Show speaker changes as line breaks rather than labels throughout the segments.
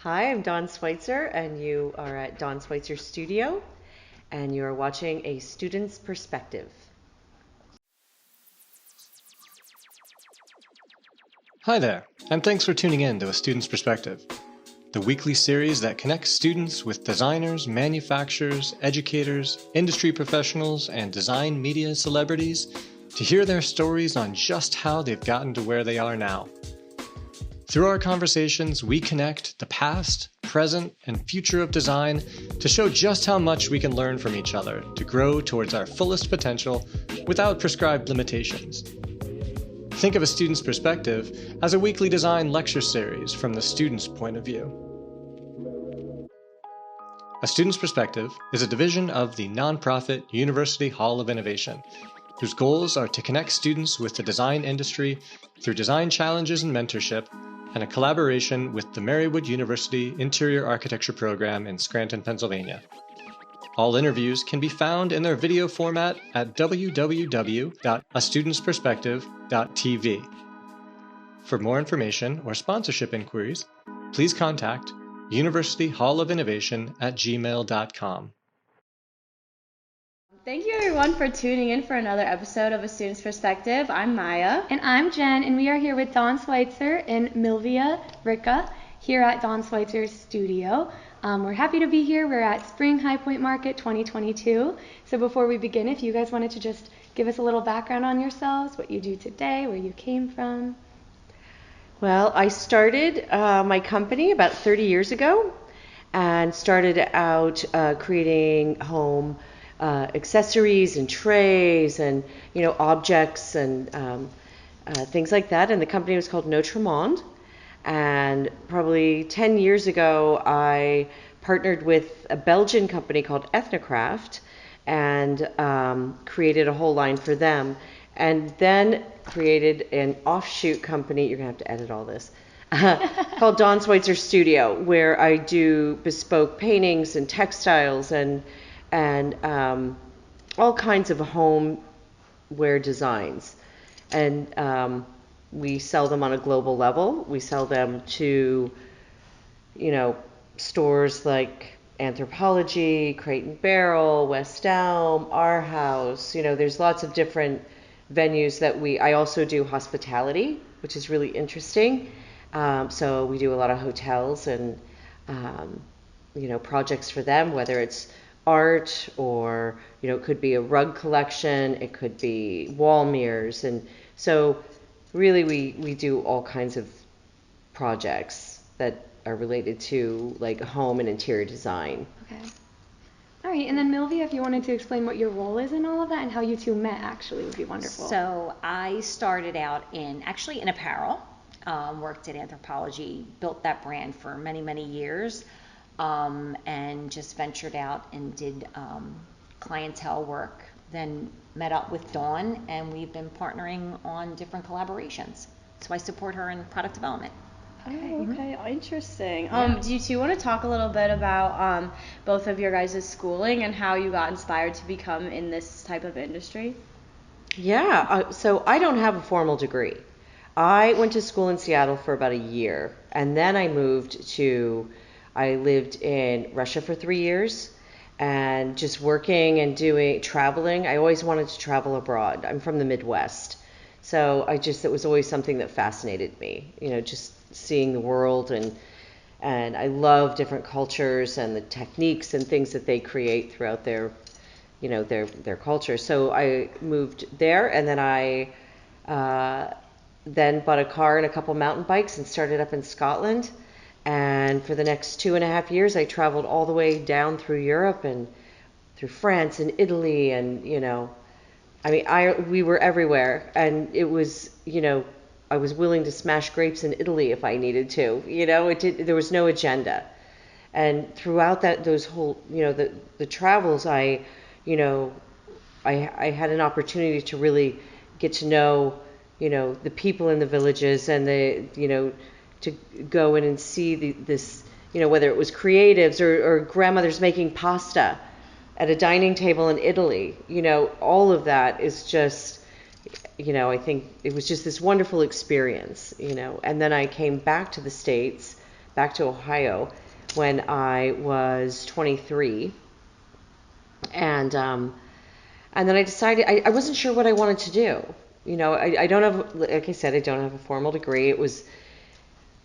Hi, I'm Dawn Sweitzer, and you are at Dawn Sweitzer Studio, and you are watching A Student's Perspective.
Hi there, and thanks for tuning in to A Student's Perspective, the weekly series that connects students with designers, manufacturers, educators, industry professionals, and design media celebrities to hear their stories on just how they've gotten to where they are now. Through our conversations, we connect the past, present, and future of design to show just how much we can learn from each other to grow towards our fullest potential without prescribed limitations. Think of A Student's Perspective as a weekly design lecture series from the student's point of view. A Student's Perspective is a division of the nonprofit University Hall of Innovation, whose goals are to connect students with the design industry through design challenges and mentorship, and a collaboration with the Marywood University Interior Architecture Program in Scranton, Pennsylvania. All interviews can be found in their video format at www.astudentsperspective.tv. For more information or sponsorship inquiries, please contact universityhallofinnovation@gmail.com.
Thank you everyone for tuning in for another episode of A Student's Perspective. I'm Maia.
And I'm Jen, and we are here with Dawn Sweitzer and Milvia Ricca here at Dawn Sweitzer Studio. We're happy to be here. We're at Spring High Point Market 2022. So before we begin, if you guys wanted to just give us a little background on yourselves, what you do today, where you came from.
Well, I started my company about 30 years ago and started out creating home accessories and trays and objects and things like that. And the company was called Notre Monde. And probably 10 years ago, I partnered with a Belgian company called Ethnocraft and created a whole line for them. And then created an offshoot company, you're going to have to edit all this, called Dawn Sweitzer Studio, where I do bespoke paintings and textiles and all kinds of homeware designs. And we sell them on a global level. We sell them to, stores like Anthropologie, Crate and Barrel, West Elm, Our House. There's lots of different venues that I also do hospitality, which is really interesting. So we do a lot of hotels and, projects for them, whether it's art or, it could be a rug collection, it could be wall mirrors. And so really we do all kinds of projects that are related to like home and interior design.
Okay. All right, and then Milvia, if you wanted to explain what your role is in all of that and how you two met, actually would be wonderful.
So I started out in apparel, worked at Anthropologie, built that brand for many, many years, and just ventured out and did clientele work, then met up with Dawn, and we've been partnering on different collaborations. So I support her in product development.
Okay, interesting. Do you two want to talk a little bit about both of your guys' schooling and how you got inspired to become in this type of industry?
Yeah, so I don't have a formal degree. I went to school in Seattle for about a year, and then I lived in Russia for 3 years, and just working and traveling. I always wanted to travel abroad. I'm from the Midwest. So it was always something that fascinated me, just seeing the world, and I love different cultures and the techniques and things that they create throughout their culture. So I moved there, and then I then bought a car and a couple mountain bikes and started up in Scotland. And for the next 2.5 years, I traveled all the way down through Europe and through France and Italy, and we were everywhere, and it was, I was willing to smash grapes in Italy if I needed to. There was no agenda. And throughout those whole, the travels, I had an opportunity to really get to know, the people in the villages, and to go in and see this, whether it was creatives or grandmothers making pasta at a dining table in Italy. All of that is just, I think it was just this wonderful experience, and then I came back to the States back to Ohio when I was 23. And then I decided, I wasn't sure what I wanted to do. You know, I don't have, like I said, I don't have a formal degree.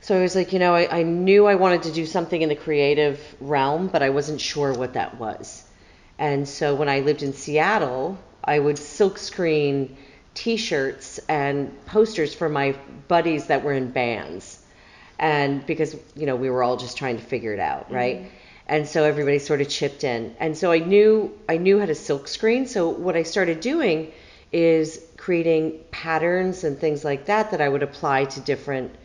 So I was like, you know, I knew I wanted to do something in the creative realm, but I wasn't sure what that was. And so when I lived in Seattle, I would silkscreen T-shirts and posters for my buddies that were in bands. And because, you know, we were all just trying to figure it out, right? Mm-hmm. And so everybody sort of chipped in. And so I knew how to silkscreen. So what I started doing is creating patterns and things like that I would apply to different,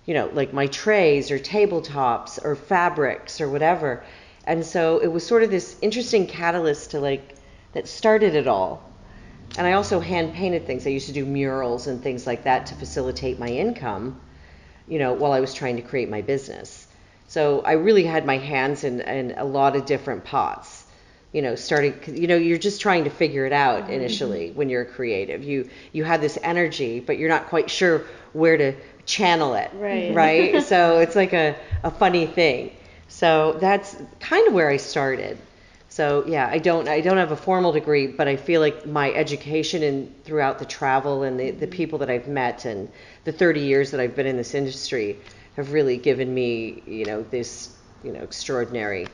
you know, like my trays or tabletops or fabrics or whatever. And so it was sort of this interesting catalyst to like, that started it all. And I also hand painted things. I used to do murals and things like that to facilitate my income, you know, while I was trying to create my business. So I really had my hands in a lot of different pots, you know, starting, you know, you're just trying to figure it out initially when you're creative. You have this energy, but you're not quite sure where to channel it, right? So it's like a funny thing. So that's kind of where I started. So yeah, I don't have a formal degree, but I feel like my education and throughout the travel and the people that I've met and the 30 years that I've been in this industry have really given me, you know, this, you know, extraordinary,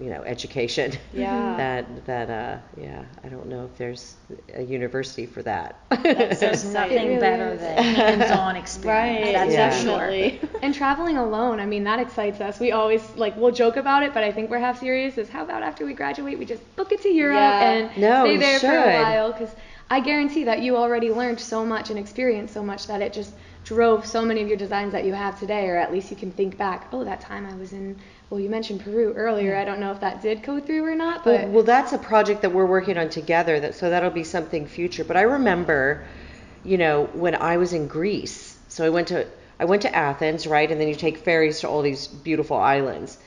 you know, education.
Yeah.
Yeah, I don't know if there's a university for that.
There's nothing really better than hands-on experience.
Right,
That's
definitely.
For sure.
And traveling alone, I mean, that excites us. We always, like, we'll joke about it, but I think we're half serious, is how about after we graduate, we just book it to Europe and stay there for a while, because I guarantee that you already learned so much and experienced so much that it just drove so many of your designs that you have today, or at least you can think back, oh, that time I was in, well, you mentioned Peru earlier. I don't know if that did go through or not, but
well, that's a project that we're working on together, so that'll be something future. But I remember, you know, when I was in Greece, so I went to Athens, right, and then you take ferries to all these beautiful islands.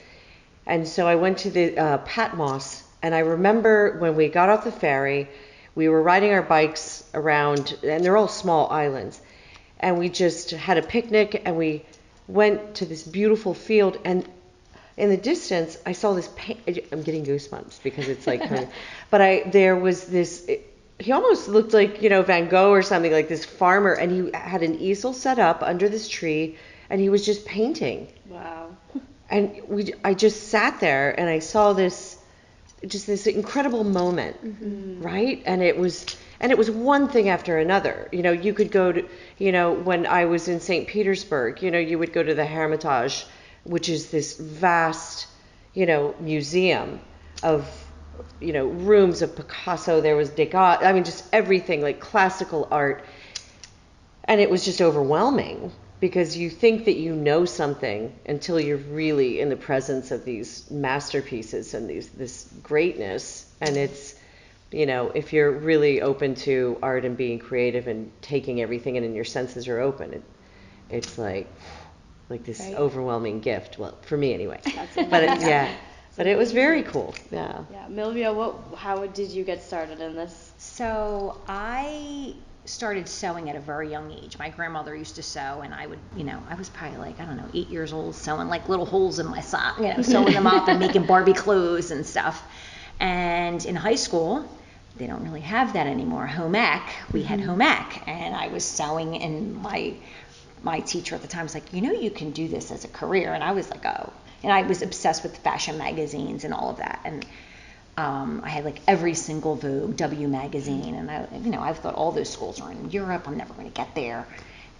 And so I went to the Patmos, and I remember when we got off the ferry, we were riding our bikes around, and they're all small islands, and we just had a picnic, and we went to this beautiful field, and in the distance, I saw this I'm getting goosebumps because it's like, but there was this, he almost looked like, you know, Van Gogh or something, like this farmer, and he had an easel set up under this tree, and he was just painting.
Wow.
And I just sat there, and I saw this incredible moment, right? And it was one thing after another. You know, you could go to, you know, when I was in St. Petersburg, you know, you would go to the Hermitage, which is this vast, you know, museum of, you know, rooms of Picasso. There was Degas. I mean, just everything, like classical art. And it was just overwhelming because you think that you know something until you're really in the presence of these masterpieces and this greatness. And it's, you know, if you're really open to art and being creative and taking everything in and your senses are open, it's like this overwhelming gift. Well, for me anyway. But it was very cool. Yeah.
Yeah, Milvia, how did you get started in this?
So I started sewing at a very young age. My grandmother used to sew, and I would, you know, I was probably like, I don't know, 8 years old, sewing like little holes in my sock, you know, sewing them up and making Barbie clothes and stuff. And in high school, they don't really have that anymore. Home ec, we had home ec, and I was sewing, and my teacher at the time was like, you know, you can do this as a career. And I was like, oh. And I was obsessed with fashion magazines and all of that. And I had like every single Vogue, W magazine. And I thought all those schools are in Europe. I'm never going to get there.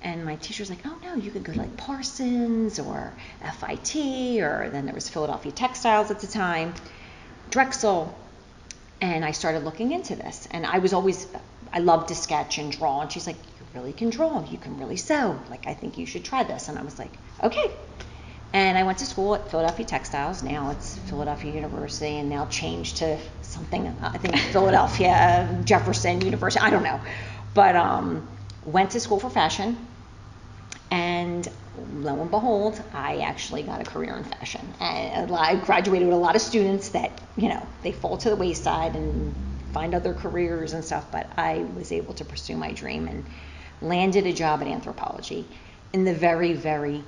And my teacher was like, oh no, you could go to like Parsons or FIT, or then there was Philadelphia Textiles at the time, Drexel. And I started looking into this. And I loved to sketch and draw. And she's like, really can draw, you can really sew, like I think you should try this. And I was like, okay. And I went to school at Philadelphia Textiles. Now it's Philadelphia University, and now changed to something, I think Philadelphia Jefferson University, I don't know. But went to school for fashion, and lo and behold, I actually got a career in fashion. And I graduated with a lot of students that, you know, they fall to the wayside and find other careers and stuff, but I was able to pursue my dream and landed a job at Anthropologie in the very, very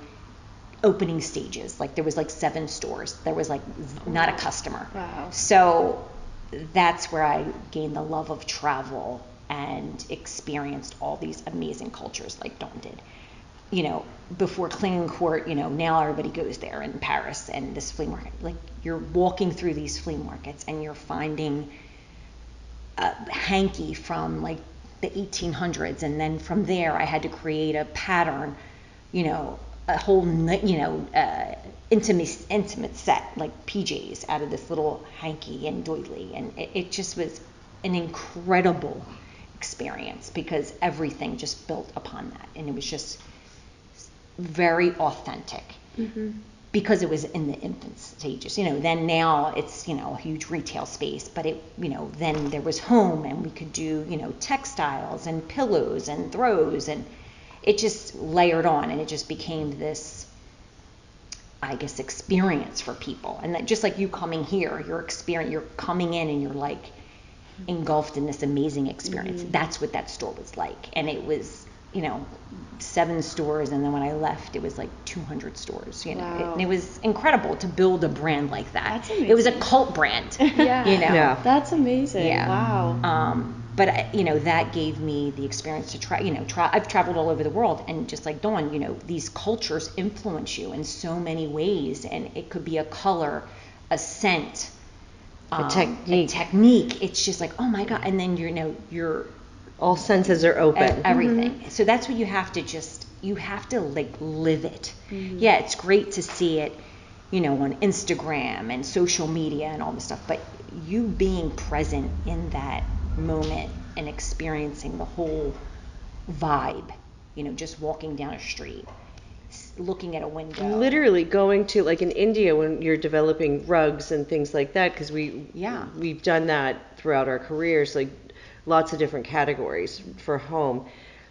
opening stages. Like there was like 7 stores. There was like not a customer.
Wow.
So that's where I gained the love of travel and experienced all these amazing cultures like Dawn did. You know, before Clinton Court, you know, now everybody goes there in Paris and this flea market. Like you're walking through these flea markets and you're finding a hanky from like the 1800s, and then from there I had to create a pattern, you know, a whole, you know, intimate set like PJs out of this little hanky and doily, and it just was an incredible experience because everything just built upon that, and it was just very authentic. Because it was in the infant stages, you know. Then now it's, you know, a huge retail space, but it, you know, then there was home, and we could do, you know, textiles and pillows and throws, and it just layered on, and it just became this, I guess, experience for people. And that just like you coming here, you're coming in and you're like engulfed in this amazing experience. That's what that store was like, and it was, you know, 7 stores, and then when I left, it was like 200 stores, you know.
Wow.
It was incredible to build a brand like that.
That's amazing.
It was a cult brand,
Yeah.
you know.
Yeah.
That's amazing.
Yeah.
Wow.
But you know, that gave me the experience to try. You know, I've traveled all over the world, and just like Dawn, you know, these cultures influence you in so many ways, and it could be a color, a scent,
A technique.
A technique. It's just like, oh my God, and then you're
All senses are open.
everything. So that's what you have to like live it. Yeah, it's great to see it, you know, on Instagram and social media and all this stuff, but you being present in that moment and experiencing the whole vibe, you know, just walking down a street, looking at a window.
Literally going to, like in India when you're developing rugs and things like that, because we've done that throughout our careers, like lots of different categories for home.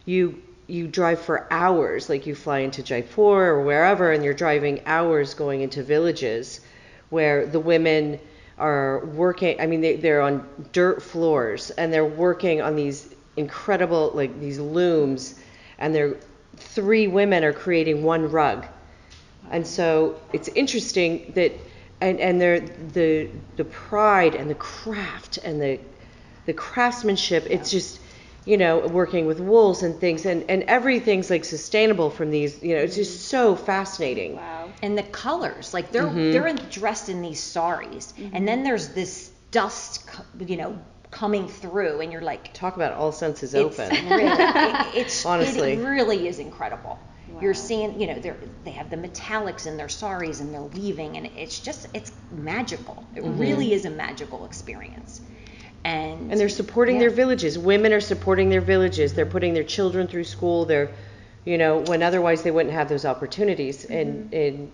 You drive for hours, like you fly into Jaipur or wherever, and you're driving hours going into villages where the women are working. I mean, they're on dirt floors and they're working on these incredible, like these looms, and 3 women are creating 1 rug. And so it's interesting that, and they're the pride and the craft and the craftsmanship. It's just, you know, working with wools and things, and everything's like sustainable from these, you know. It's just so fascinating.
Wow.
And the colors, like they're dressed in these saris, and then there's this dust, you know, coming through, and you're like,
Talk about all senses
it's
open.
really, it's
Honestly.
it really is incredible.
Wow.
You're seeing, you know, they have the metallics in their saris, and they're weaving, and it's magical. It really is a magical experience. And
And they're supporting their villages. Women are supporting their villages. They're putting their children through school. They're, you know, when otherwise they wouldn't have those opportunities in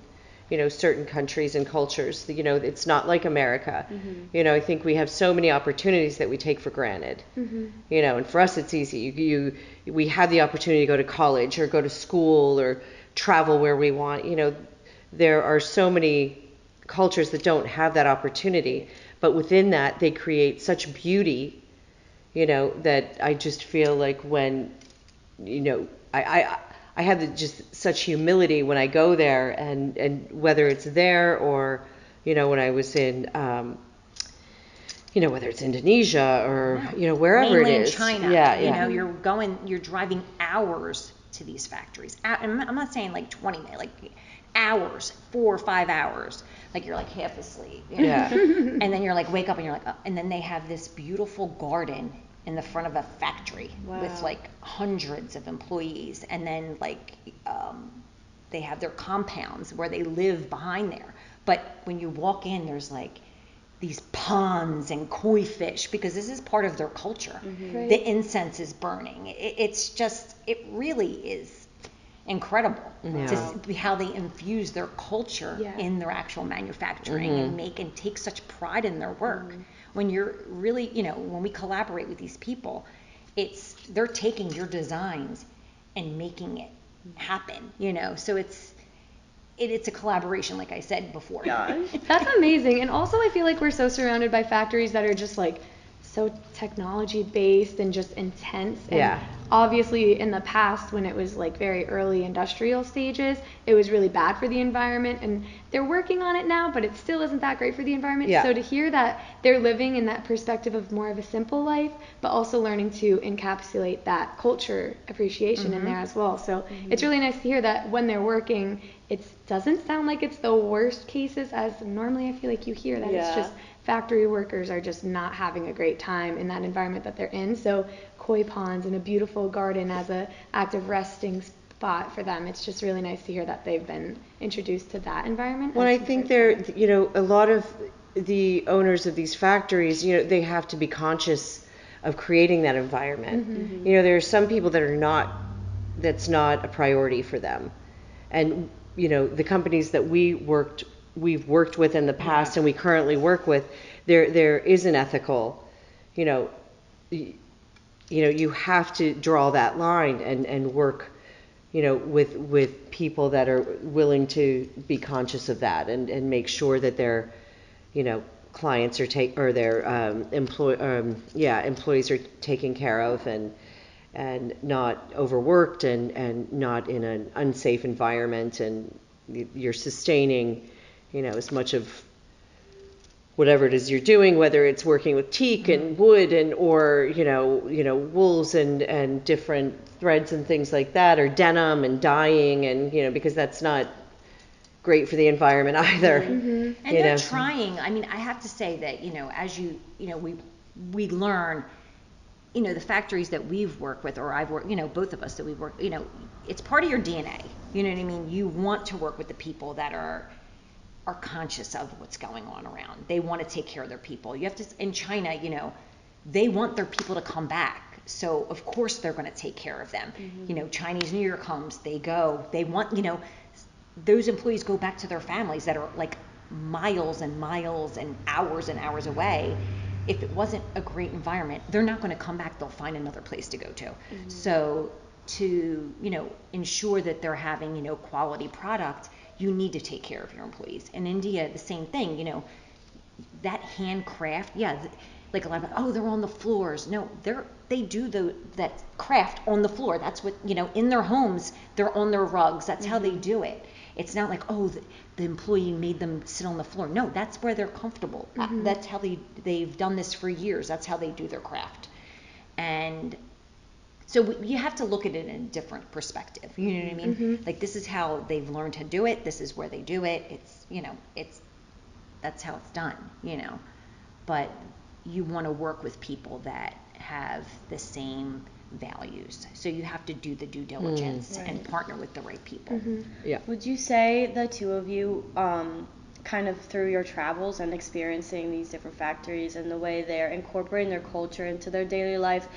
you know, certain countries and cultures. You know, it's not like America. You know, I think we have so many opportunities that we take for granted. You know, and for us it's easy. We have the opportunity to go to college or go to school or travel where we want. You know, there are so many cultures that don't have that opportunity. But within that, they create such beauty, you know, that I just feel like when, you know, I have just such humility when I go there, and whether it's there or, you know, when I was in, you know, whether it's Indonesia or, you know, wherever
mainland
it is.
China, you know, you're driving hours to these factories. And I'm not saying like 20 minutes, like hours, 4 or 5 hours. Like you're like half asleep. You know?
Yeah.
And then you're like, wake up and you're like, oh. And then they have this beautiful garden in the front of a factory with like hundreds of employees. And then like they have their compounds where they live behind there. But when you walk in, there's like these ponds and koi fish, because this is part of their culture.
Right.
The incense is burning. It really is incredible to see how they infuse their culture in their actual manufacturing and take such pride in their work. When you're really, you know, when we collaborate with these people, they're taking your designs and making it happen, you know. So it's a collaboration, like I said before.
That's amazing. And also I feel like we're so surrounded by factories that are just like so technology based and just intense. And obviously in the past, when it was like very early industrial stages, it was really bad for the environment, and they're working on it now, but it still isn't that great for the environment.
Yeah.
So to hear that they're living in that perspective of more of a simple life, but also learning to encapsulate that culture appreciation in there as well. So it's really nice to hear that when they're working, it doesn't sound like it's the worst cases, as normally I feel like you hear that it's just factory workers are just not having a great time in that environment that they're in. So koi ponds and a beautiful garden as a active resting spot for them. It's just really nice to hear that they've been introduced to that environment.
Well, I think they're, a lot of the owners of these factories, they have to be conscious of creating that environment. There are some people that are not, that's not a priority for them. And, the companies that we've worked with in the past and we currently work with, there is an ethical, you have to draw that line and work, with people that are willing to be conscious of that and make sure that their, clients are their employees are taken care of and not overworked and not in an unsafe environment, and you're sustaining, as much of whatever it is you're doing, whether it's working with teak and wood or wools and different threads and things like that, or denim and dyeing, and because that's not great for the environment either.
And they're trying. I mean, I have to say that as we learn, the factories that we've worked with, or I've worked, both of us that we've worked, it's part of your DNA. You know what I mean? You want to work with the people that are conscious of what's going on around. They want to take care of their people. You have to, in China, they want their people to come back. So of course they're going to take care of them. Chinese New Year comes, they go, they want, those employees go back to their families that are like miles and miles and hours away. If it wasn't a great environment, they're not going to come back. They'll find another place to go to. So to, ensure that they're having, quality product, you need to take care of your employees. In India, the same thing, that handcraft, like a lot of, they're on the floors. No, they do that craft on the floor. That's what, in their homes, they're on their rugs. That's how they do it. It's not like, the employee made them sit on the floor. No, that's where they're comfortable. That's how they've done this for years. That's how they do their craft. And so you have to look at it in a different perspective. You know what I mean? Like, this is how they've learned to do it. This is where they do it. It's, that's how it's done, But you want to work with people that have the same values. So you have to do the due diligence and partner with the right people.
Yeah.
Would you say the two of you, kind of through your travels and experiencing these different factories and the way they're incorporating their culture into their daily life,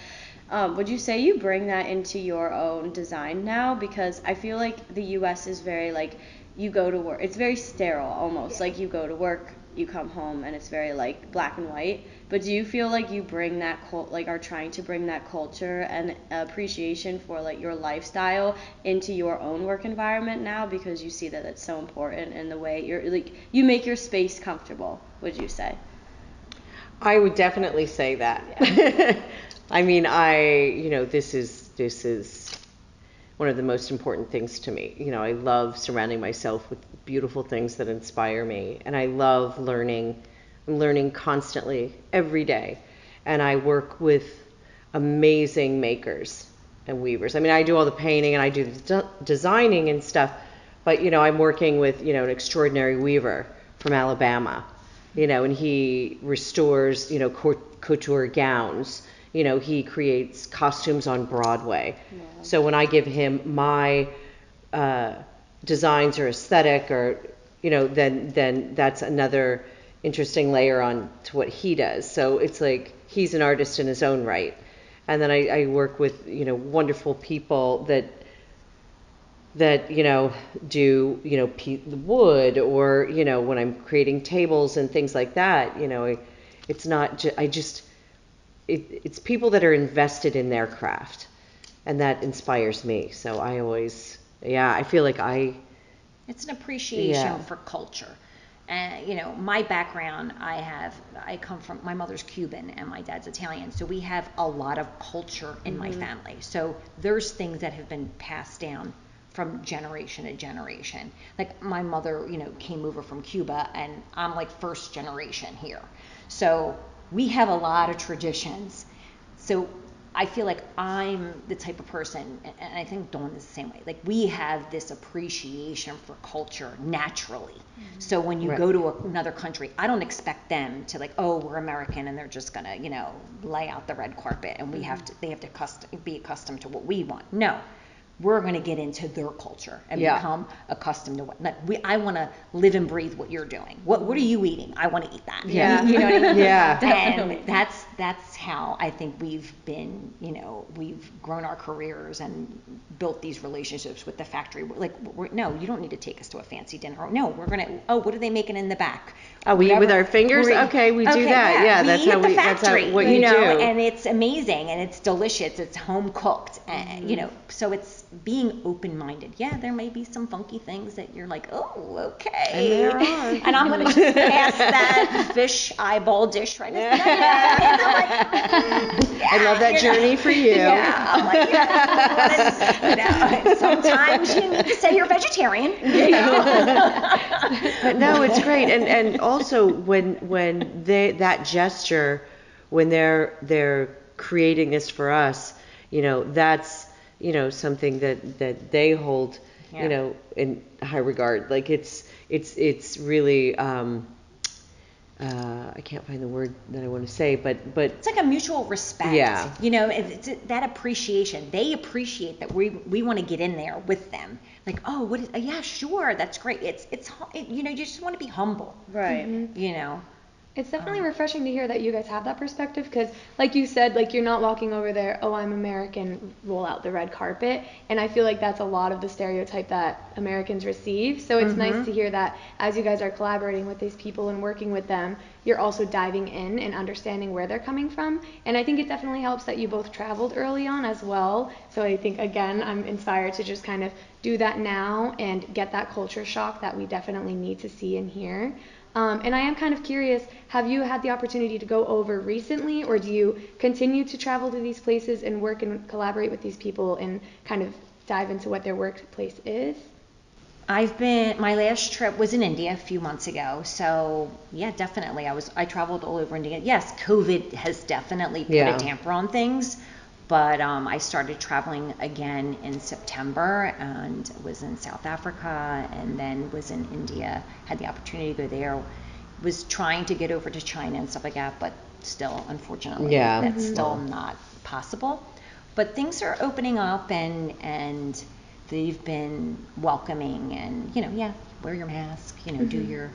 would you say you bring that into your own design now? Because I feel like the U.S. is very like, you go to work, it's very sterile almost. Like, you go to work, you come home, and it's very like black and white. But do you feel like you bring that are trying to bring that culture and appreciation for like your lifestyle into your own work environment now, because you see that it's so important in the way you're like, you make your space comfortable? Would you say?
I would definitely say that. I mean, this is one of the most important things to me. I love surrounding myself with beautiful things that inspire me, and I love learning. I'm learning constantly every day, and I work with amazing makers and weavers. I mean, I do all the painting and I do the designing and stuff, but I'm working with an extraordinary weaver from Alabama, and he restores couture gowns. He creates costumes on Broadway. Yeah. So when I give him my designs or aesthetic, or then that's another interesting layer on to what he does. So it's like he's an artist in his own right. And then I work with wonderful people that do the wood, or when I'm creating tables and things like that. It's not it's people that are invested in their craft, and that inspires me. So I always I feel like
it's an appreciation for culture. you know, my background, I come from, my mother's Cuban and my dad's Italian, so we have a lot of culture in my family. So there's things that have been passed down from generation to generation. Like my mother, you know, came over from Cuba, and I'm like first generation here. So we have a lot of traditions. So I feel like I'm the type of person, and I think Dawn is the same way, like we have this appreciation for culture naturally. So when you go to another country, I don't expect them to like, oh, we're American and they're just gonna, you know, lay out the red carpet and they have to be accustomed to what we want. No. We're going to get into their culture and become accustomed to what, like I want to live and breathe what you're doing. What are you eating? I want to eat that.
Yeah.
You know what I mean?
Yeah.
Definitely. And that's how I think we've been, you know, we've grown our careers and built these relationships with the factory. No, you don't need to take us to a fancy dinner. No, we're going to, oh, what are they making in the back?
Oh, we eat with our fingers? Okay, we do that. Yeah, that's how what you do.
And it's amazing and it's delicious. It's home cooked. And, you know, so it's being open-minded. Yeah, there may be some funky things that you're like, oh, okay.
And there are.
And I'm going to just pass that fish eyeball dish right now.
I love that journey for you.
Yeah, I'm like, you know, sometimes you need to say you're vegetarian. You know?
But no, it's great. And also when that gesture, when they're creating this for us, you know, that's, you know, something that they hold, you know, in high regard. Like it's really, I can't find the word that I want to say, but
it's like a mutual respect.
Yeah.
You know, it's that appreciation. They appreciate that we want to get in there with them. Like, oh, what is? Yeah, sure, that's great. It's you know, you just want to be humble.
Right.
You know.
It's definitely refreshing to hear that you guys have that perspective, because like you said, like you're not walking over there, oh, I'm American, roll out the red carpet. And I feel like that's a lot of the stereotype that Americans receive. So it's nice to hear that as you guys are collaborating with these people and working with them, you're also diving in and understanding where they're coming from. And I think it definitely helps that you both traveled early on as well. So I think, again, I'm inspired to just kind of do that now and get that culture shock that we definitely need to see and hear. And I am kind of curious, have you had the opportunity to go over recently, or do you continue to travel to these places and work and collaborate with these people and kind of dive into what their workplace is?
My last trip was in India a few months ago. So yeah, definitely. I traveled all over India. Yes, COVID has definitely put a damper on things. But I started traveling again in September and was in South Africa and then was in India, had the opportunity to go there, was trying to get over to China and stuff like that, but still, unfortunately, that's still not possible. But things are opening up and they've been welcoming and, you know, wear your mask, you know, do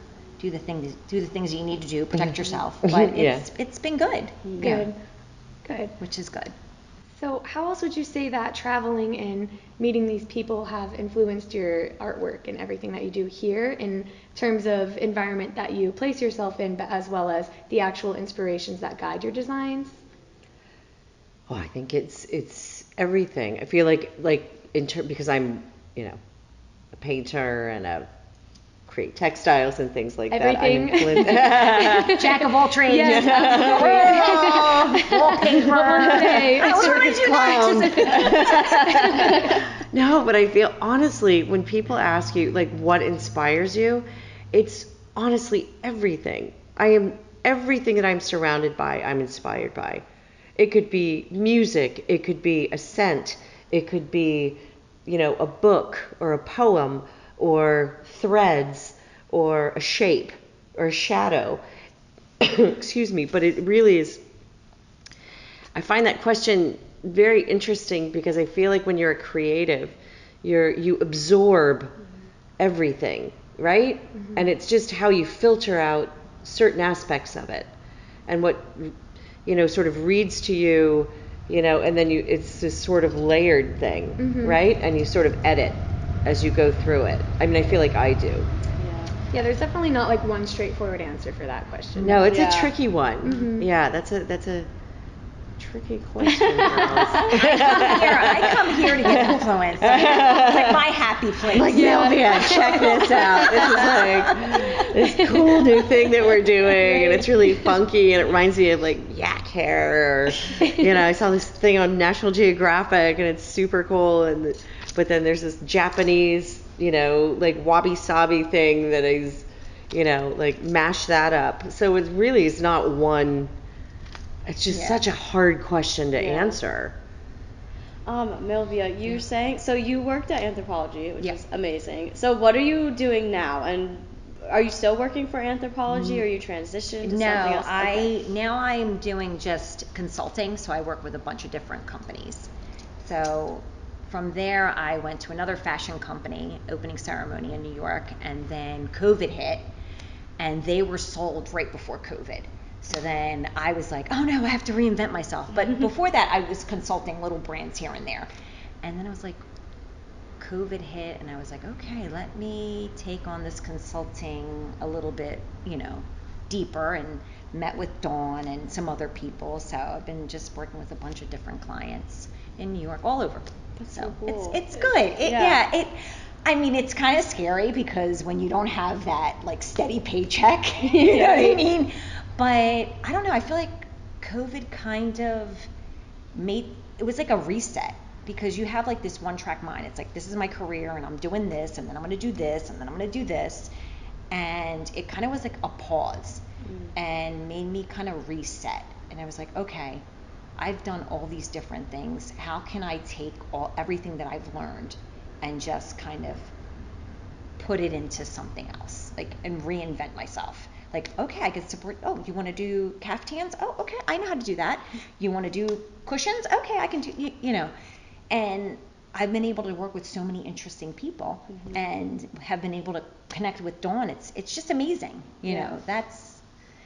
the things you need to do, protect yourself. But it's been good.
Good.
Which is good.
So how else would you say that traveling and meeting these people have influenced your artwork and everything that you do here in terms of environment that you place yourself in, but as well as the actual inspirations that guide your designs?
Oh, I think it's everything. I feel like because I'm, you know, a painter and create textiles and things like
everything.
That. I'm
Jack of all trades.
Yes,
Wallpaper.
Circus clown. No, but I feel honestly, when people ask you like what inspires you, it's honestly everything. Everything that I'm surrounded by, I'm inspired by. It could be music, it could be a scent, it could be, you know, a book or a poem, or threads, or a shape, or a shadow. Excuse me, but it really is. I find that question very interesting because I feel like when you're a creative, you absorb everything, right? And it's just how you filter out certain aspects of it, and what, you know, sort of reads to you, you know, and then it's this sort of layered thing, right? And you sort of edit as you go through it. I mean, I feel like I do.
Yeah, there's definitely not like one straightforward answer for that question.
No, it's a tricky one. Yeah, that's a tricky question, girls.
I come here to get influenced. It's like my happy place.
Like, Milvia, check this out. This is like this cool new thing that we're doing, and it's really funky, and it reminds me of like yak hair. Or, I saw this thing on National Geographic, and it's super cool. But then there's this Japanese, like wabi-sabi thing that is, like mash that up. So it really is not one. It's just such a hard question to answer.
Milvia, you're saying, so you worked at Anthropologie, which is amazing. So what are you doing now? And are you still working for Anthropologie, or are you transitioned to something else?
Now I'm doing just consulting, so I work with a bunch of different companies. So from there, I went to another fashion company, opening ceremony in New York, and then COVID hit, and they were sold right before COVID. So then I was like, oh no, I have to reinvent myself. But before that, I was consulting little brands here and there. And then I was like, COVID hit, and I was like, okay, let me take on this consulting a little bit, deeper, and met with Dawn and some other people. So I've been just working with a bunch of different clients in New York, all over.
That's so cool.
It's good. It's kind of scary because when you don't have that like steady paycheck, you know what I mean? But I don't know, I feel like COVID kind of it was like a reset, because you have like this one track mind. It's like, this is my career, and I'm doing this, and then I'm going to do this, and then I'm going to do this. And it kind of was like a pause and made me kind of reset. And I was like, okay, I've done all these different things. How can I take everything that I've learned and just kind of put it into something else, like, and reinvent myself? Like, okay, I can support, you want to do caftans? Oh, okay, I know how to do that. You want to do cushions? Okay, I can do, And I've been able to work with so many interesting people and have been able to connect with Dawn. It's just amazing,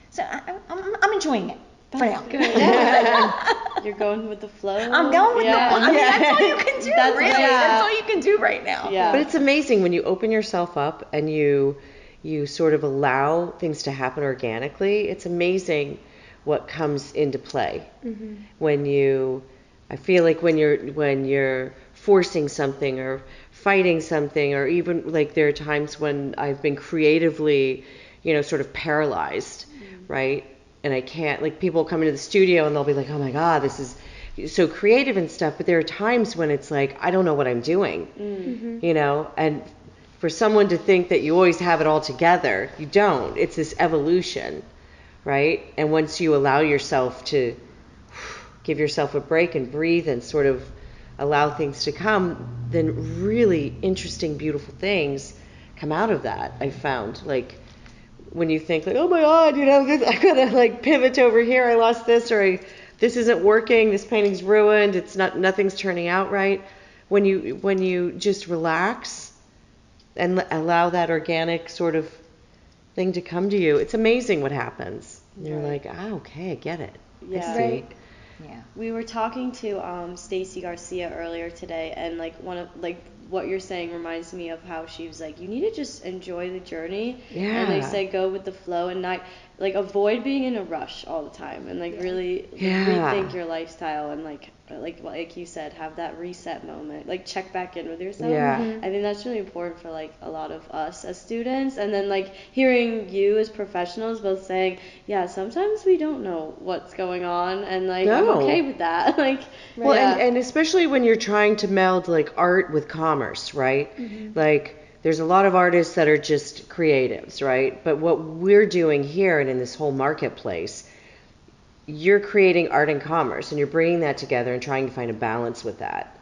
so I'm enjoying it.
That's good. You're going with the flow.
I'm going with the flow. I mean, that's all you can do, really. That's all you can do right now.
Yeah.
But it's amazing when you open yourself up and you sort of allow things to happen organically. It's amazing what comes into play I feel like when you're forcing something or fighting something, or even like there are times when I've been creatively, sort of paralyzed, right? And I can't, like, people come into the studio and they'll be like, oh my God, this is so creative and stuff. But there are times when it's like, I don't know what I'm doing, and for someone to think that you always have it all together, you don't. It's this evolution, right? And once you allow yourself to give yourself a break and breathe and sort of allow things to come, then really interesting, beautiful things come out of that. I found, like, when you think like, oh my God, I gotta like pivot over here, I lost this, or this isn't working, this painting's ruined, nothing's turning out right. When you just relax and allow that organic sort of thing to come to you, it's amazing what happens. And you're like, okay, I get it.
Yeah.
I see.
Yeah.
We were talking to Stacy Garcia earlier today, and like one of what you're saying reminds me of how she was like, you need to just enjoy the journey.
Yeah.
And they say go with the flow and not like avoid being in a rush all the time, and like really rethink your lifestyle, and like you said, have that reset moment, like check back in with yourself.
Yeah.
I think that's really important for like a lot of us as students, and then like hearing you as professionals both saying, yeah, sometimes we don't know what's going on, and like I'm okay with that.
Well, and especially when you're trying to meld like art with commerce, right? Like there's a lot of artists that are just creatives, right? But what we're doing here and in this whole marketplace, you're creating art and commerce, and you're bringing that together and trying to find a balance with that.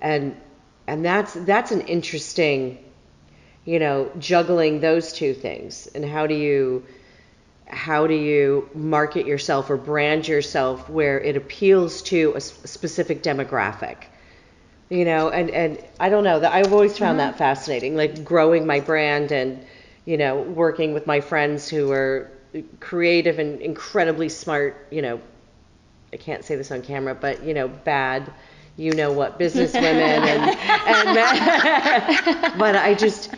And that's an interesting, juggling those two things. And how do you market yourself or brand yourself where it appeals to a specific demographic? And I don't know, that I've always found that fascinating, like growing my brand and, working with my friends who are creative and incredibly smart, I can't say this on camera, but, bad, what, businesswomen but I just,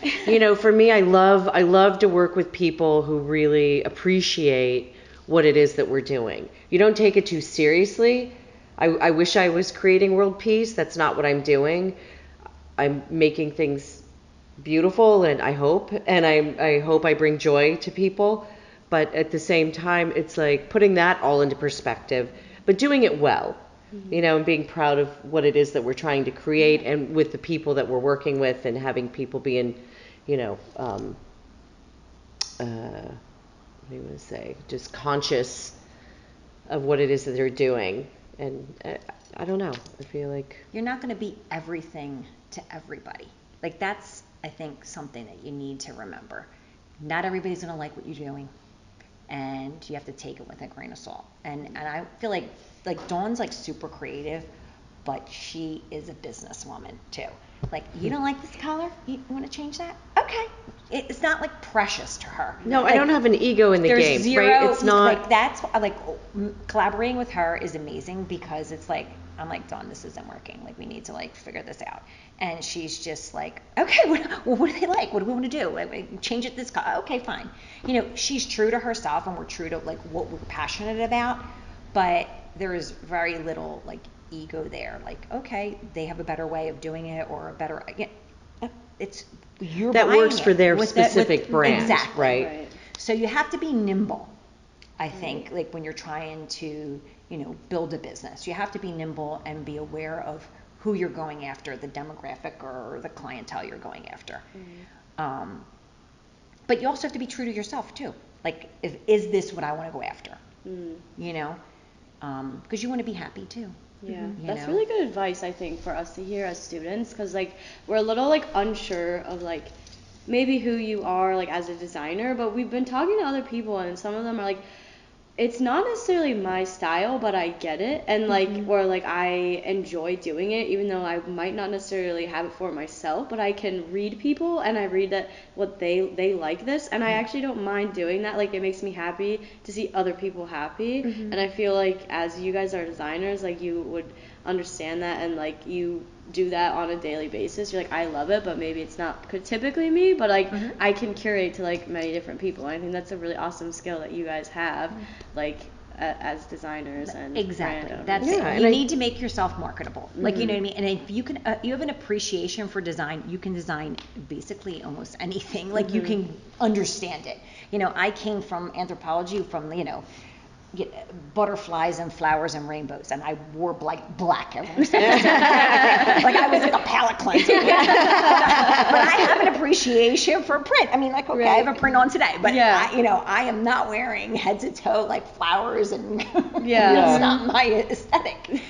for me, I love to work with people who really appreciate what it is that we're doing. You don't take it too seriously, I wish I was creating world peace. That's not what I'm doing. I'm making things beautiful, and I hope I bring joy to people. But at the same time, it's like putting that all into perspective, but doing it well, and being proud of what it is that we're trying to create, and with the people that we're working with, and having people being, what do you want to say, just conscious of what it is that they're doing. And I don't know, I feel like
you're not going to be everything to everybody. Like, that's, I think, something that you need to remember. Not everybody's going to like what you're doing, and you have to take it with a grain of salt. And I feel like Dawn's like super creative, but she is a businesswoman too. Like, you don't like this color? You want to change that? Okay. It's not like precious to her.
No, I don't have an ego in the game.
Zero,
right? It's not
like, that's like, collaborating with her is amazing, because it's like, I'm like, Dawn, this isn't working. Like, we need to like figure this out. And she's just like, okay, what do they like? What do we want to do? Like, change it this color. Okay, fine. She's true to herself, and we're true to like what we're passionate about. But there is very little like ego there. Like, okay, they have a better way of doing it, or a better. It's you're
that works for their
with
specific brand,
exactly.
right?
So you have to be nimble. I think, like, when you're trying to, build a business, you have to be nimble and be aware of who you're going after, the demographic or the clientele you're going after. But you also have to be true to yourself too. Like, is this what I want to go after? Because you want to be happy too.
Yeah, that's really good advice, I think, for us to hear as students, because like we're a little like unsure of like maybe who you are like as a designer, but we've been talking to other people, and some of them are like, it's not necessarily my style, but I get it, and like or like I enjoy doing it, even though I might not necessarily have it for myself, but I can read people, and I read that what they like this, and I actually don't mind doing that. Like, it makes me happy to see other people happy, and I feel like as you guys are designers, like you would understand that, and like you do that on a daily basis. You're like, I love it, but maybe it's not typically me, but like I can curate to like many different people, and I think that's a really awesome skill that you guys have, like as designers and
exactly
brand
that's
owners.
it. You need to make yourself marketable, like, you know what I mean. And if you can you have an appreciation for design, you can design basically almost anything. Like, you can understand it. I came from anthropology, from butterflies and flowers and rainbows, and I wore black every single day. Like, I was like a palette cleanser. But I have an appreciation for print. I mean, like, okay, I have a print on today, but I am not wearing head to toe like flowers, and it's not my aesthetic,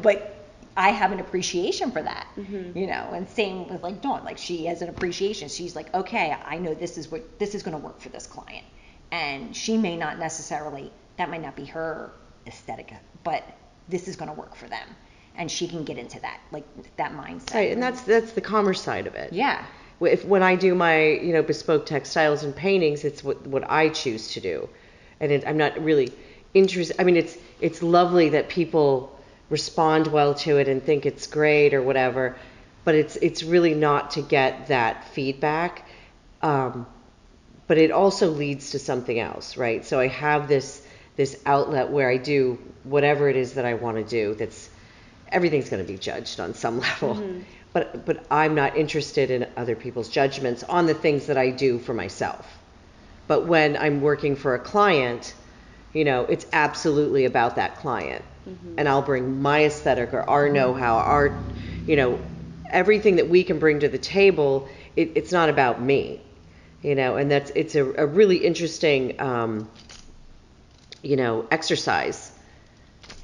but I have an appreciation for that, and same with like Dawn. Like, she has an appreciation. She's like, okay, I know this is going to work for this client, and she may not necessarily, that might not be her aesthetic, but this is going to work for them, and she can get into that, like, that mindset.
Right, and that's the commerce side of it.
Yeah.
When I do my bespoke textiles and paintings, it's what I choose to do, and I'm not really interested. I mean, it's lovely that people respond well to it and think it's great or whatever, but it's really not to get that feedback. But it also leads to something else, right? So I have this outlet where I do whatever it is that I want to do. Everything's going to be judged on some level, but I'm not interested in other people's judgments on the things that I do for myself. But when I'm working for a client, it's absolutely about that client, and I'll bring my aesthetic or our know-how, our, everything that we can bring to the table. It's not about me. And it's a really interesting, exercise,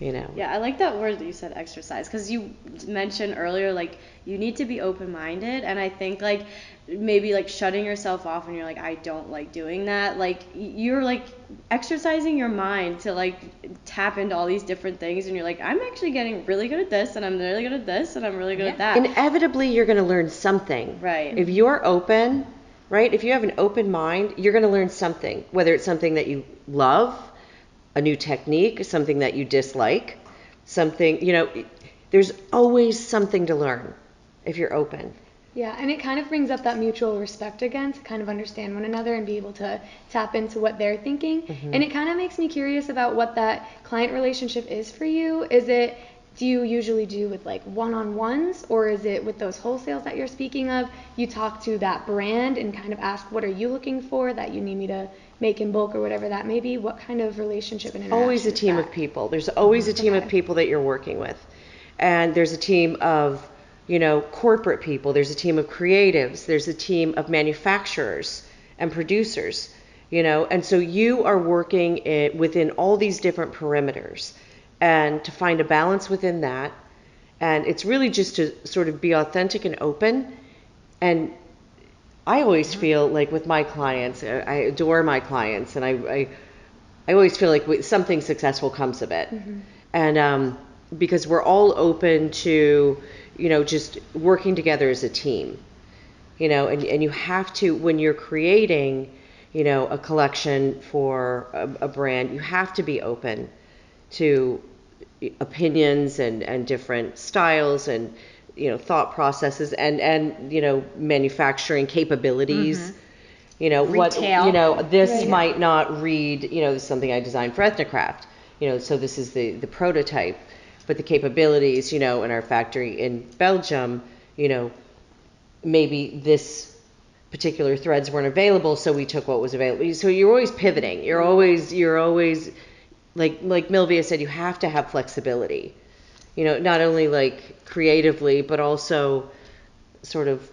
Yeah, I like that word that you said, exercise, because you mentioned earlier, like, you need to be open-minded, and I think, like, maybe, like, shutting yourself off and you're like, I don't like doing that, like, you're, like, exercising your mind to, like, tap into all these different things, and you're like, I'm actually getting really good at this, and I'm really good at this, and I'm really good at that.
Inevitably, you're going to learn something.
Right.
If you're open, right, if you have an open mind, you're going to learn something, whether it's something that you love, a new technique, something that you dislike, something, there's always something to learn if you're open.
Yeah, and it kind of brings up that mutual respect again, to kind of understand one another and be able to tap into what they're thinking. And it kind of makes me curious about what that client relationship is for you. Do you usually do with like one-on-ones, or is it with those wholesales that you're speaking of? You talk to that brand and kind of ask, what are you looking for that you need me to make in bulk or whatever that may be? What kind of relationship and interaction
Always a
is
team
that?
of people. There's always a team of people that you're working with. And there's a team of, corporate people. There's a team of creatives. There's a team of manufacturers and producers, And so you are working within all these different perimeters, and to find a balance within that. And it's really just to sort of be authentic and open. And I always feel like with my clients, I adore my clients, and I always feel like something successful comes of it. And because we're all open to, just working together as a team, and you have to, when you're creating, a collection for a brand, you have to be open to opinions and different styles and thought processes and manufacturing capabilities.
Retail.
This might not read, this is something I designed for Ethnocraft, so this is the prototype, but the capabilities, in our factory in Belgium, maybe this particular threads weren't available, so we took what was available. So you're always pivoting. You're always like Milvia said, you have to have flexibility, not only like creatively, but also sort of,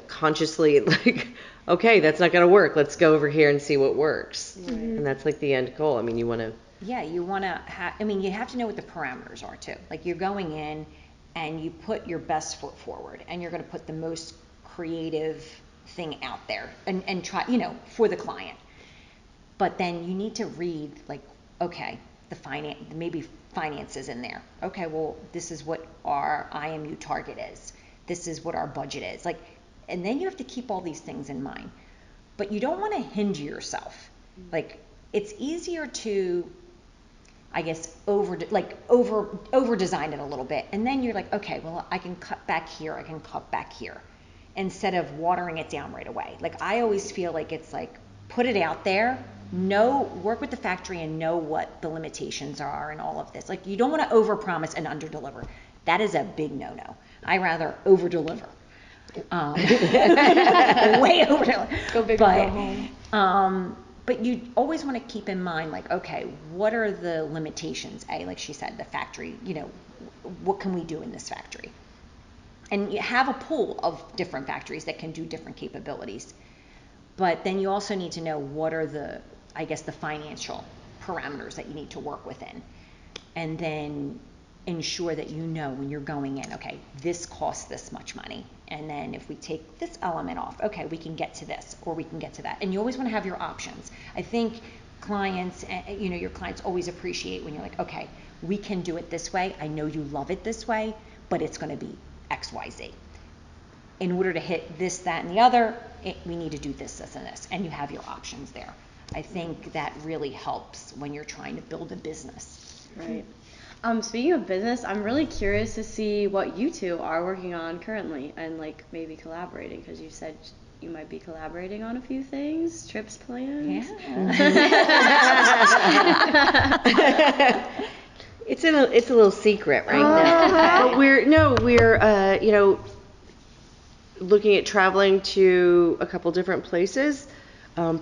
consciously, like, okay, that's not going to work. Let's go over here and see what works. And that's like the end goal. I mean, you want to.
Yeah, you want to have, you have to know what the parameters are too. Like, you're going in and you put your best foot forward, and you're going to put the most creative thing out there and try, for the client. But then you need to read, like, okay, maybe finances in there. Okay, well, this is what our IMU target is. This is what our budget is. Like, and then you have to keep all these things in mind. But you don't want to hinder yourself. Like, it's easier to, I guess, over design it a little bit. And then you're like, okay, well, I can cut back here, I can cut back here, instead of watering it down right away. Like, I always feel like it's like, put it out there, work with the factory and know what the limitations are and all of this. Like, you don't want to overpromise and underdeliver. That is a big no-no. I rather overdeliver. Way overdeliver.
Go big or go home.
But you always want to keep in mind, like, okay, what are the limitations? Like she said, the factory, what can we do in this factory? And you have a pool of different factories that can do different capabilities. But then you also need to know what are the financial parameters that you need to work within. And then ensure that when you're going in, okay, this costs this much money. And then if we take this element off, okay, we can get to this or we can get to that. And you always want to have your options. I think clients, your clients always appreciate when you're like, okay, we can do it this way. I know you love it this way, but it's going to be X, Y, Z. In order to hit this, that, and the other, we need to do this, this, and this. And you have your options there. I think that really helps when you're trying to build a business.
Right. Speaking of business, I'm really curious to see what you two are working on currently and like maybe collaborating, because you said you might be collaborating on a few things, trips planned.
Yeah.
It's a little secret right now. But we're looking at traveling to a couple different places.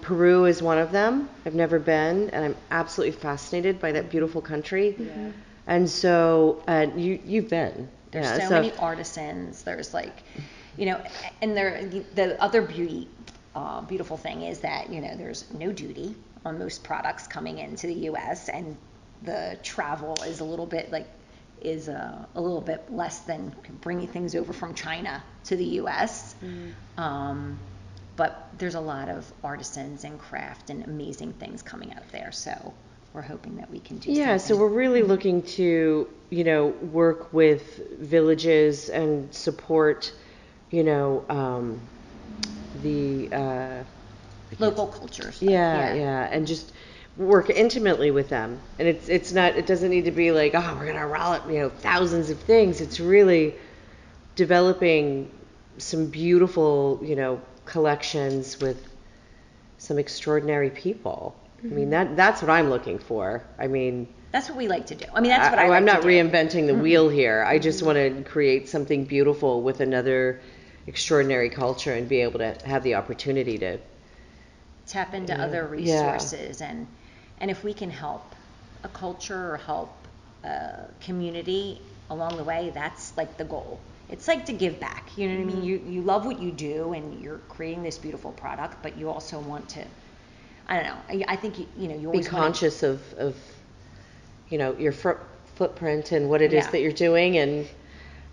Peru is one of them. I've never been, and I'm absolutely fascinated by that beautiful country.
Yeah.
And so, you've been.
There's so many artisans. There's like, and the other beautiful thing is that, there's no duty on most products coming into the U.S. and the travel is a little bit less than bringing things over from China to the U.S. But there's a lot of artisans and craft and amazing things coming out there. So we're hoping that we can do something.
Yeah, so we're really looking to, work with villages and support, the
local cultures.
Yeah, and just work intimately with them. And it doesn't need to be like, oh, we're gonna roll up, thousands of things. It's really developing some beautiful, collections with some extraordinary people. I mean, that's what I'm looking for. I mean,
that's what we like to do. I mean, that's what I like
I'm not
to do.
reinventing the wheel here. I just want to create something beautiful with another extraordinary culture and be able to have the opportunity to
tap into other resources. And if we can help a culture or help a community along the way, that's like the goal. It's like to give back. You know what I mean? You love what you do and you're creating this beautiful product, but you also want to, I don't know, I think you always
be conscious of your footprint and what it is that you're doing,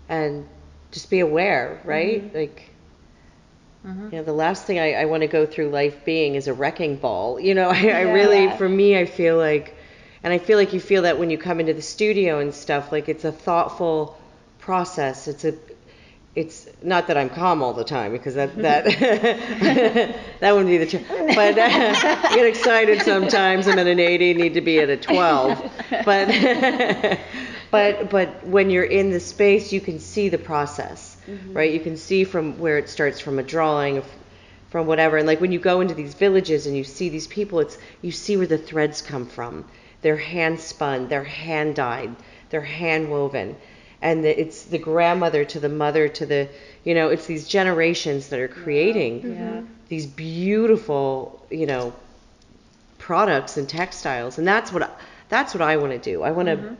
and just be aware, right? Like, the last thing I want to go through life being is a wrecking ball. I really, for me, I feel like, and I feel like you feel that when you come into the studio and stuff, like it's a thoughtful process. It's not that I'm calm all the time, because that that wouldn't be the truth. But I get excited sometimes. I'm at an 80, need to be at a 12. But when you're in the space, you can see the process, right? You can see from where it starts, from a drawing, from whatever. And like when you go into these villages and you see these people, you see where the threads come from. They're hand spun, they're hand dyed, they're hand woven. And it's the grandmother to the mother to the, it's these generations that are creating these beautiful, products and textiles. And that's what I want to do. I want to,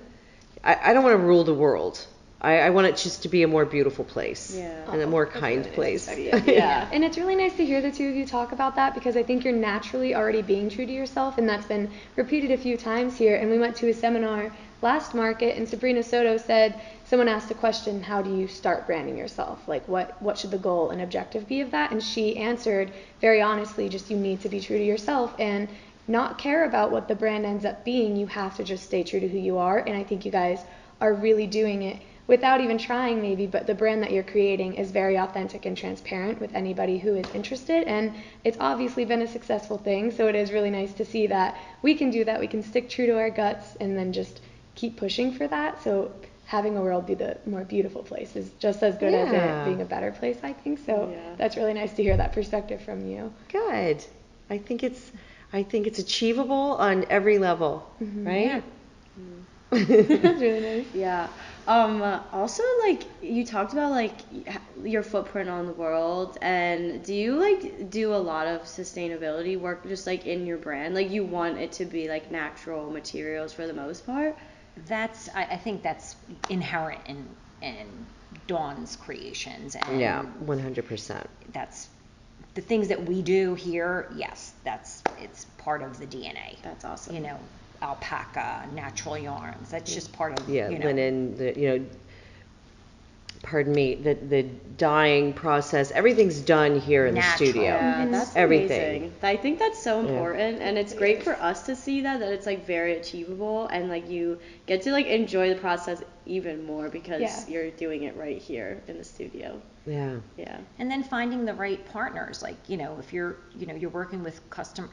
I don't want to rule the world. I want it just to be a more beautiful place and a more kind place.
Yeah. And it's really nice to hear the two of you talk about that, because I think you're naturally already being true to yourself, and that's been repeated a few times here. And we went to a seminar last market, and Sabrina Soto said, someone asked a question, how do you start branding yourself? Like, what should the goal and objective be of that? And she answered very honestly, just you need to be true to yourself and not care about what the brand ends up being. You have to just stay true to who you are. And I think you guys are really doing it without even trying maybe, but the brand that you're creating is very authentic and transparent with anybody who is interested, and it's obviously been a successful thing, so it is really nice to see that we can do that. We can stick true to our guts and then just keep pushing for that. So having a world be the more beautiful place is just as good as it being a better place, I think. So that's really nice to hear that perspective from you.
Good. I think it's achievable on every level, right?
That's really nice.
Yeah. Also, like, you talked about, like, your footprint on the world, and do you, like, do a lot of sustainability work just, like, in your brand? Like, you want it to be, like, natural materials for the most part?
I think that's inherent in Dawn's creations. And
100%.
That's the things that we do here. Yes, it's part of the DNA.
That's awesome.
Alpaca, natural yarns. That's just part of
linen. Pardon me. The dyeing process. Everything's done here in the studio.
Yeah, that's
everything.
Amazing. I think that's so important, and it's great for us to see that it's like very achievable, and like you get to like enjoy the process even more because you're doing it right here in the studio.
Yeah.
Yeah.
And then finding the right partners, like if you're working with custom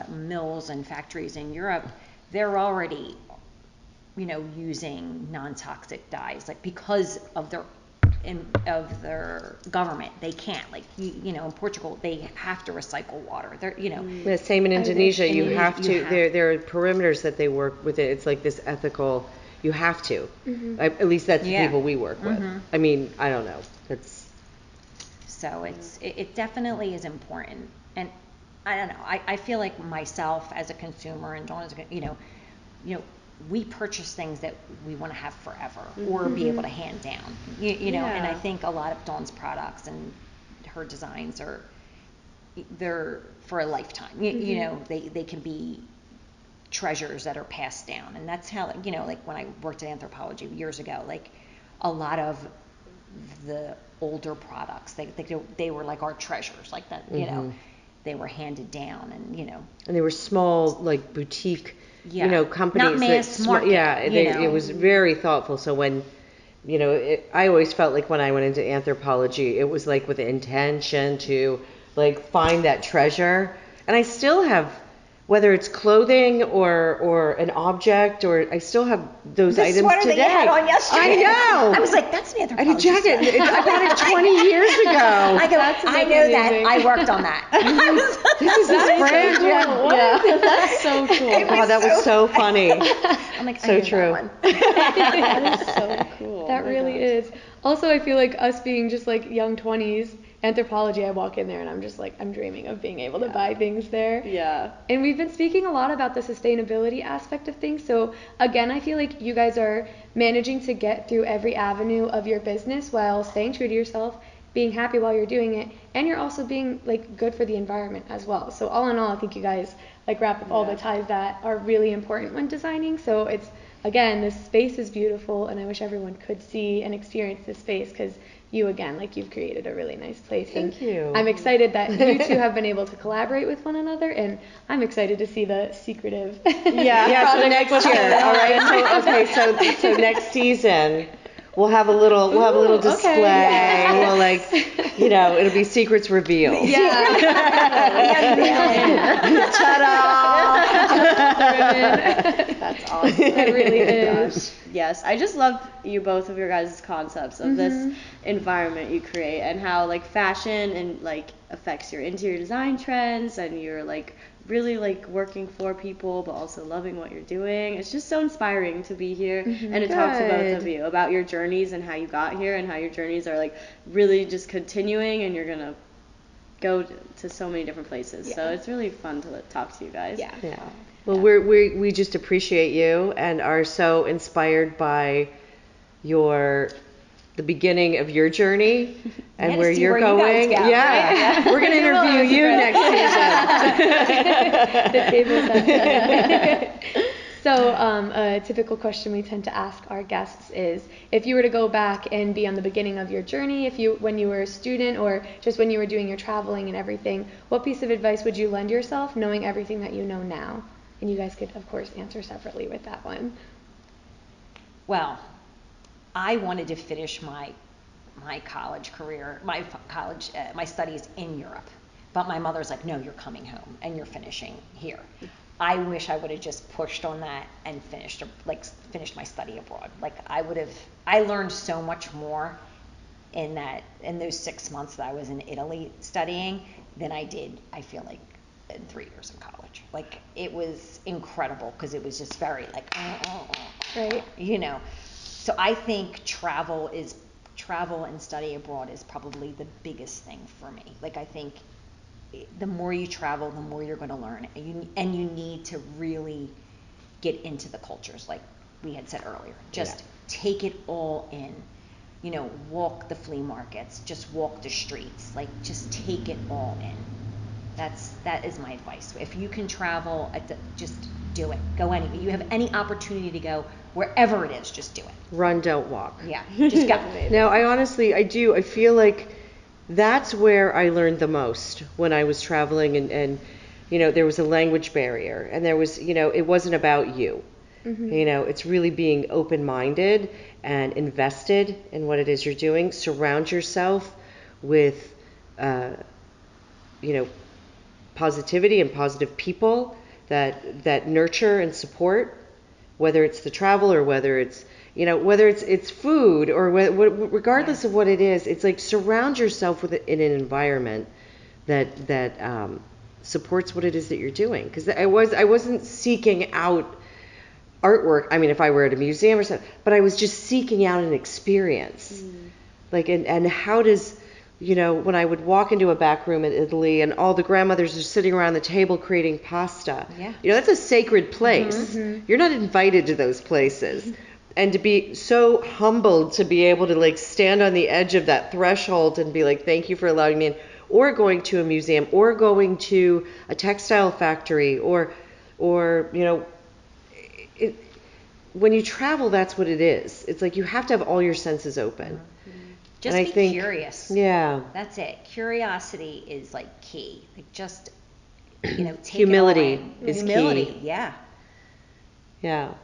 mills and factories in Europe. They're already, using non-toxic dyes, like because of their government, they can't. Like in Portugal, they have to recycle water. They're
The same in Indonesia. You have to. There are perimeters that they work with. It's like this ethical. You have to. At least that's the people we work with. I mean, I don't know.
So it definitely is important. And I don't know. I feel like myself as a consumer and Dawn as we purchase things that we want to have forever or be able to hand down. And I think a lot of Dawn's products and her designs they're for a lifetime. They can be treasures that are passed down, and that's how like when I worked at Anthropologie years ago, like a lot of the older products they were like our treasures, like that. They were handed down, and
they were small, like boutique, companies.
Not mass market.
It was very thoughtful. So when, I always felt like when I went into Anthropologie, it was like with the intention to like find that treasure. And I still have, whether it's clothing or an object, or I still have those
The
items
sweater
today.
that you had on yesterday.
I know.
I was like, that's an
I had a
Anthropologie
jacket.
sweater.
I bought it 20 years ago.
I go,
That's
I know that.
amazing.
I worked on that.
This is his brand. Yeah.
That's so cool.
Oh, that was so funny.
I'm like,
So
I know
true.
that one.
That is so cool.
That really is. Also, I feel like us being just like young 20s, Anthropologie, I walk in there and I'm just like, I'm dreaming of being able to buy things there.
Yeah.
And we've been speaking a lot about the sustainability aspect of things. So again, I feel like you guys are managing to get through every avenue of your business while staying true to yourself, being happy while you're doing it, and you're also being like good for the environment as well. So all in all, I think you guys like wrap up all the ties that are really important when designing. So it's, again, this space is beautiful, and I wish everyone could see and experience this space, because you, again, like, you've created a really nice place.
Thank you.
I'm excited that you two have been able to collaborate with one another, and I'm excited to see the secretive.
Yeah, so next year. All right. So next season we'll have a little display.
Okay.
We'll it'll be secrets revealed.
Yeah.
Ta-da!
That's awesome.
It really is.
Yes, I just love you both of your guys' concepts of this environment you create, and how like fashion and like affects your interior design trends, and you're like really like working for people but also loving what you're doing. It's just so inspiring to be here and to talk to both of you about your journeys and how you got here, and how your journeys are like really just continuing, and you're gonna go to so many different places. So it's really fun to talk to you guys.
Yeah.
Well, we just appreciate you and are so inspired by the beginning of your journey and
to
see
you're
where
going.
We're going to interview you next season.
The table set. So a typical question we tend to ask our guests is, if you were to go back and be on the beginning of your journey, when you were a student or just when you were doing your traveling and everything, what piece of advice would you lend yourself, knowing everything that you know now? And you guys could, of course, answer separately with that one.
Well, I wanted to finish my college career, my studies in Europe. But my mother's like, no, you're coming home and you're finishing here. I wish I would have just pushed on that and finished my study abroad. Like I learned so much more in those 6 months that I was in Italy studying than I did, I feel like, in 3 years of college. Like, it was incredible, because it was just very like,
right.
So I think travel and study abroad is probably the biggest thing for me. Like, I think the more you travel, the more you're going to learn, and you need to really get into the cultures, like we had said earlier. Just take it all in. Walk the flea markets, just walk the streets, like just take it all in. That is my advice. If you can travel, just do it. Go anywhere. You have any opportunity to go wherever it is, just do it.
Run, don't walk.
Yeah, just go.
No, I do. I feel like that's where I learned the most when I was traveling, and there was a language barrier, and there was, it wasn't about you. It's really being open-minded and invested in what it is you're doing. Surround yourself with, positivity and positive people that nurture and support, whether it's the travel or whether it's it's food or regardless of what it is. It's like surround yourself with it in an environment that supports what it is that you're doing. Because I wasn't seeking out artwork. I mean, if I were at a museum or something, but I was just seeking out an experience. Like, and how does, when I would walk into a back room in Italy and all the grandmothers are sitting around the table creating pasta. Yeah. That's a sacred place. You're not invited to those places. And to be so humbled to be able to like stand on the edge of that threshold and be like, thank you for allowing me in, or going to a museum, or going to a textile factory, or when you travel, that's what it is. It's like you have to have all your senses open.
Just
and
be
I think,
curious.
Yeah.
That's it. Curiosity is like key. Like just, take
humility
it all in.
is
Humility,
key.
yeah.
Yeah.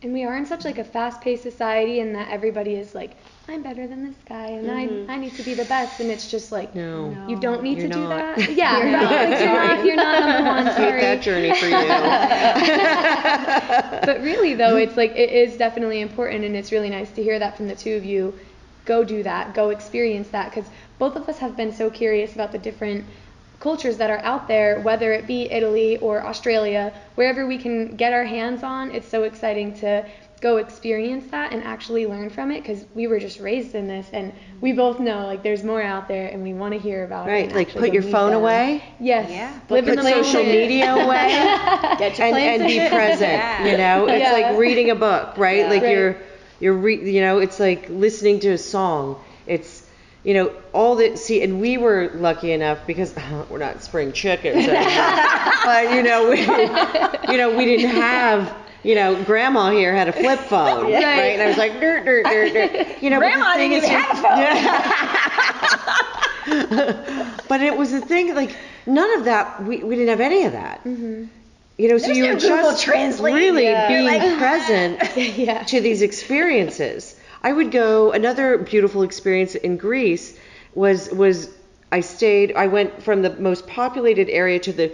And we are in such like a fast-paced society, and that everybody is like, I'm better than this guy, and I need to be the best, and it's just like,
No.
you don't need to do
not.
that. Yeah, you're not number one.
Take
Sorry.
that journey for you.
But really, though, it's like it is definitely important, and it's really nice to hear that from the two of you. Go do that. Go experience that, because both of us have been so curious about the different cultures that are out there, whether it be Italy or Australia, wherever we can get our hands on. It's so exciting to go experience that and actually learn from it, because we were just raised in this, and we both know like there's more out there, and we want to hear about it.
Right,
and
like
actually
put
go
your
meet
phone
them.
away.
Yes.
Yeah.
Live in
Put
the
social
moment.
media away.
Get your
and be present.
Yeah.
You know, it's
Yeah.
like reading a book, right?
Yeah.
Like
Right.
you know, it's like listening to a song. It's, you know, all that. See, and we were lucky enough because we're not spring chickens anymore. But you know, we didn't have. You know, Grandma here had a flip phone, right? And I was like, dirt. You know,
Grandma
but the thing
didn't
is,
even have a phone.
but it was the thing, like none of that. We didn't have any of that.
Mm-hmm.
You know, so
There's
you
no
were
Google
just
Translate.
really
Yeah.
being
Like-
present
Yeah.
to these experiences. I would go. Another beautiful experience in Greece was I went from the most populated area to the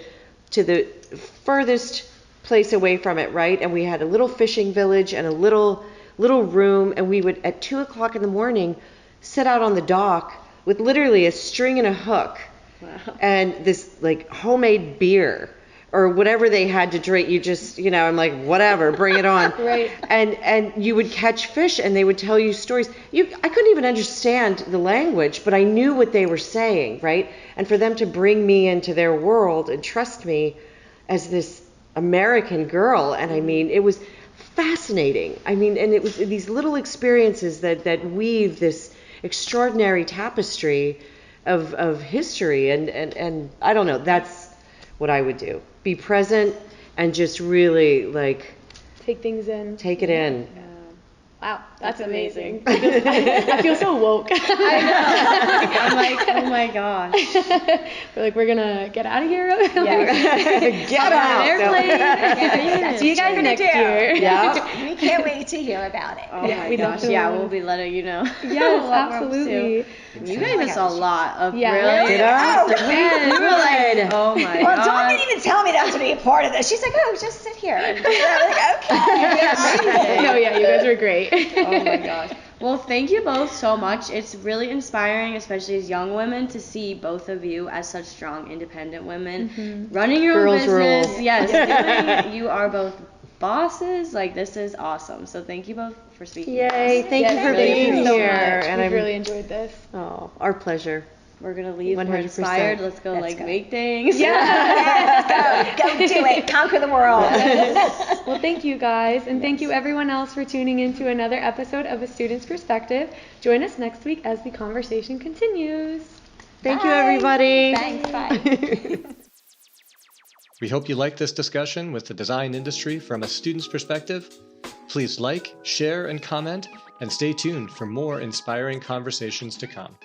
furthest place away from it, right? And we had a little fishing village and a little room, and we would at 2:00 in the morning sit out on the dock with literally a string and a hook and this like homemade beer or whatever they had to drink. You just, you know, I'm like, whatever, bring it on.
Right.
And you would catch fish, and they would tell you stories. I couldn't even understand the language, but I knew what they were saying, right? And for them to bring me into their world and trust me as this American girl, and I mean, it was fascinating. I mean, and it was these little experiences that weave this extraordinary tapestry of history, and I don't know, that's what I would do. Be present and just really like
Take things in.
take it in.
Wow, that's
amazing.
amazing. I feel so woke.
I know. I'm like, oh my gosh.
We're like, we're gonna get out of here.
Get out.
Airplane.
That's
See you
what you're
guys
gonna
next
do.
year.
Yeah.
We can't wait to hear about it.
Oh
Yeah,
my
we'd love
gosh.
to
Yeah,
learn.
we'll be letting you know.
Yes,
what we're up to.
absolutely.
You gave us a lot of
Yeah.
really.
Did I?
Oh,
We were like, oh my
Well,
god.
Dawn didn't even tell me that to be a part of this. She's like, oh, just sit here. And I was like, okay.
No, yeah, you guys were great.
Oh my gosh. Well, thank you both so much. It's really inspiring, especially as young women, to see both of you as such strong, independent women running your
Girls
own business.
rule.
Yes, doing it. You are both bosses. Like, this is awesome. So thank you both for speaking.
Yay! Thank you for
really
being
so
here.
much.
And
We've
I'm
really enjoyed this.
oh, our pleasure.
We're gonna leave. We're
100%.
inspired. Let's go.
Let's go.
Make things.
Yes, go do it. Conquer the world.
Well, thank you guys, and thank you everyone else for tuning in to another episode of A Student's Perspective. Join us next week as the conversation continues.
Thank you, everybody.
Thanks. Bye.
We hope you liked this discussion with the design industry from a student's perspective. Please like, share, and comment, and stay tuned for more inspiring conversations to come.